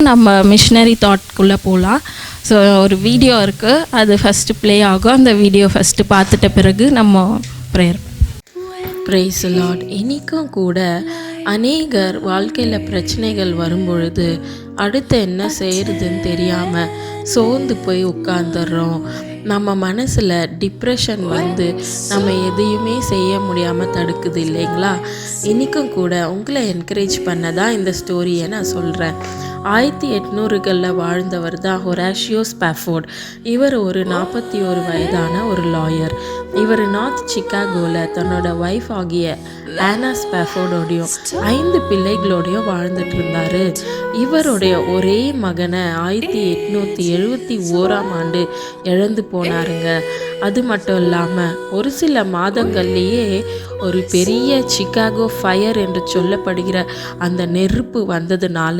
நம்ம மிஷினரி தாட்குள்ளே போகலாம். ஸோ ஒரு வீடியோ இருக்குது, அது ஃபஸ்ட்டு ப்ளே ஆகும். அந்த வீடியோ ஃபஸ்ட்டு பார்த்துட்ட பிறகு நம்ம ப்ரேயர். Praise the Lord. இன்றைக்கும் கூட அநேகர் வாழ்க்கையில் பிரச்சனைகள் வரும்பொழுது அடுத்து என்ன செய்கிறதுன்னு தெரியாமல் சோர்ந்து போய் உட்காந்துடுறோம். நம்ம மனசில் டிப்ரெஷன் வந்து நம்ம எதையுமே செய்ய முடியாமல் தடுக்குது இல்லைங்களா? இன்றைக்கும் கூட உங்களை என்கரேஜ் பண்ண தான் இந்த ஸ்டோரியை நான் சொல்கிறேன். 1800களில் வாழ்ந்தவர் தான் ஹொராஷியோ ஸ்பாஃபோர்ட். இவர் ஒரு 41 வயதான ஒரு லாயர். இவர் நார்த் சிக்காகோவில் தன்னோட ஒய்ஃப் ஆகிய ஆனா ஸ்பாஃபோர்டோடையும் 5 பிள்ளைகளோடையும் வாழ்ந்துட்டு இருந்தார். இவருடைய ஒரே மகனை 1871 இழந்து போனாருங்க. அது மட்டும் இல்லாமல் ஒரு சில மாதங்கள்லேயே ஒரு பெரிய சிக்காகோ ஃபயர் என்று சொல்லப்படுகிற அந்த நெருப்பு வந்ததுனால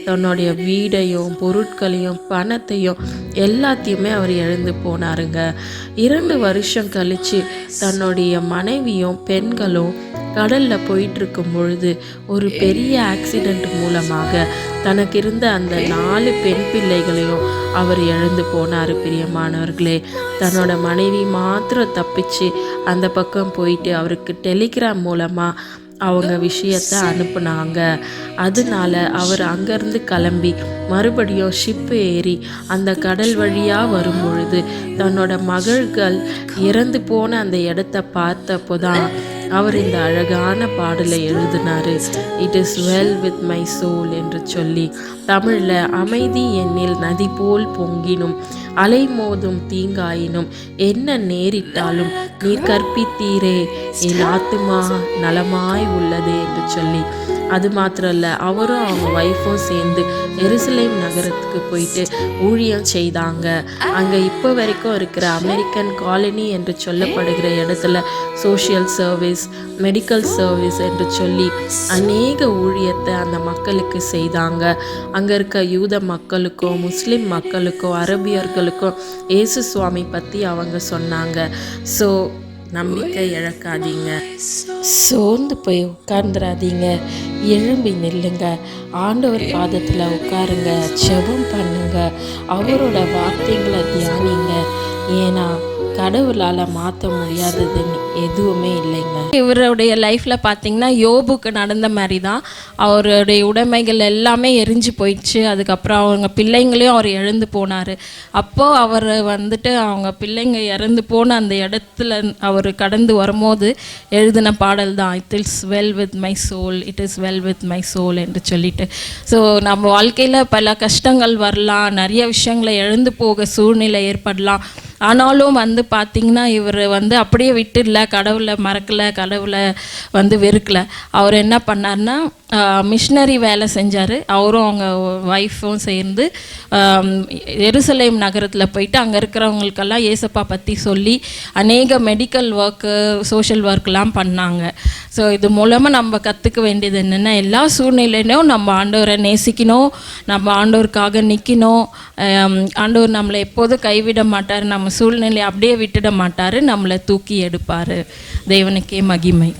தன்னுடைய வீடையும் பொருட்களையும் பணத்தையும் எல்லாத்தையுமே அவர் இழந்து போனாருங்க. 2 வருஷம் கழித்து தன்னுடைய மனைவியும் பெண்களும் கடலில் போயிட்டுருக்கும் பொழுது ஒரு பெரிய ஆக்சிடெண்ட் மூலமாக தனக்கு இருந்த அந்த 4 பெண் பிள்ளைகளையும் அவர் இழந்து போனார். பிரியமானவர்களே, தன்னோட மனைவி மாத்திரம் தப்பிச்சு அந்த பக்கம் போயிட்டு அவருக்கு டெலிகிராம் மூலமாக அவங்க விஷயத்தை அனுப்புனாங்க. அதனால அவர் அங்கேருந்து கிளம்பி மறுபடியும் ஷிப்பு ஏறி அந்த கடல் வழியாக வரும் பொழுது தன்னோட மகள்கள் இறந்து போன அந்த இடத்த பார்த்தப்போ தான் அவர் இந்த அழகான பாடலை எழுதினார். It is well with my soul என்று சொல்லி. தமிழில் அமைதி என்னில் நதி போல் பொங்கினும் அலை மோதும் தீங்காயினும் என்ன நேரிட்டாலும் நீர் கற்பித்தீரே என் ஆத்துமா நலமாய் உள்ளதே என்று சொல்லி. அது மாத்திரம் இல்லை, அவரும் அவங்க ஒய்ஃபும் சேர்ந்து எருசலேம் நகரத்துக்கு போயிட்டு ஊழியம் செய்தாங்க. அங்கே இப்போ வரைக்கும் இருக்கிற அமெரிக்கன் காலனி என்று சொல்லப்படுகிற இடத்துல சோஷியல் சர்வீஸ், மெடிக்கல் சர்வீஸ் என்று சொல்லி அநேக ஊழியத்தை அந்த மக்களுக்கு செய்தாங்க. அங்கே இருக்க யூத மக்களுக்கும் முஸ்லீம் மக்களுக்கும் அரபியர்களுக்கும் இயேசு சுவாமி பற்றி அவங்க சொன்னாங்க. ஸோ நம்பிக்கை இழக்காதீங்க, சோர்ந்து போய் உட்கார்ந்துடாதீங்க, எழும்பி நில்லுங்க, ஆண்டவர் பாதத்தில் உட்காருங்க, ஜெபம் பண்ணுங்க, அவரோட வார்த்தைகளை தியானிங்க. ஏன்னா கடவுளால் மாற்ற முடியாததுன்னு எதுவுமே இல்லைங்க. இவருடைய லைஃப்பில் பார்த்திங்கன்னா யோபுக்கு நடந்த மாதிரி தான். அவருடைய உடைமைகள் எல்லாமே எரிஞ்சு போயிடுச்சு. அதுக்கப்புறம் அவங்க பிள்ளைங்களையும் அவர் இழந்து போனார். அப்போது அவர் வந்துட்டு அவங்க பிள்ளைங்க இறந்து போன அந்த இடத்துல அவர் கடந்து வரும்போது எழுதின பாடல் தான் it is well with my soul, it is well with my soul என்று சொல்லிட்டு. ஸோ நம்ம வாழ்க்கையில் பல கஷ்டங்கள் வரலாம், நிறைய விஷயங்களை இழந்து போக சூழ்நிலை ஏற்படலாம். ஆனாலும் வந்து பார்த்திங்கன்னா இவர் வந்து அப்படியே விட்டுடல, கடவுளை மறக்கலை, கடவுளை வந்து வெறுக்கலை. அவர் என்ன பண்ணார்னா மிஷினரி வேலை செஞ்சார். அவரும் அவங்க ஒய்ஃபும் சேர்ந்து எருசலேம் நகரத்தில் போயிட்டு அங்கே இருக்கிறவங்களுக்கெல்லாம் ஏசப்பா பற்றி சொல்லி அநேக மெடிக்கல் ஒர்க்கு, சோஷியல் ஒர்க்லாம் பண்ணாங்க. ஸோ இது மூலமாக நம்ம கற்றுக்க வேண்டியது என்னென்னா, எல்லா சூழ்நிலையிலும் நம்ம ஆண்டவரை நேசிக்கணும், நம்ம ஆண்டவருக்காக நிற்கணும். ஆண்டவர் நம்மளை எப்போதும் கைவிட மாட்டார், நம்ம சூழ்நிலையை அப்படியே விட்டுட மாட்டார், நம்மளை தூக்கி எடுப்பார். தேவனுக்கே மகிமை.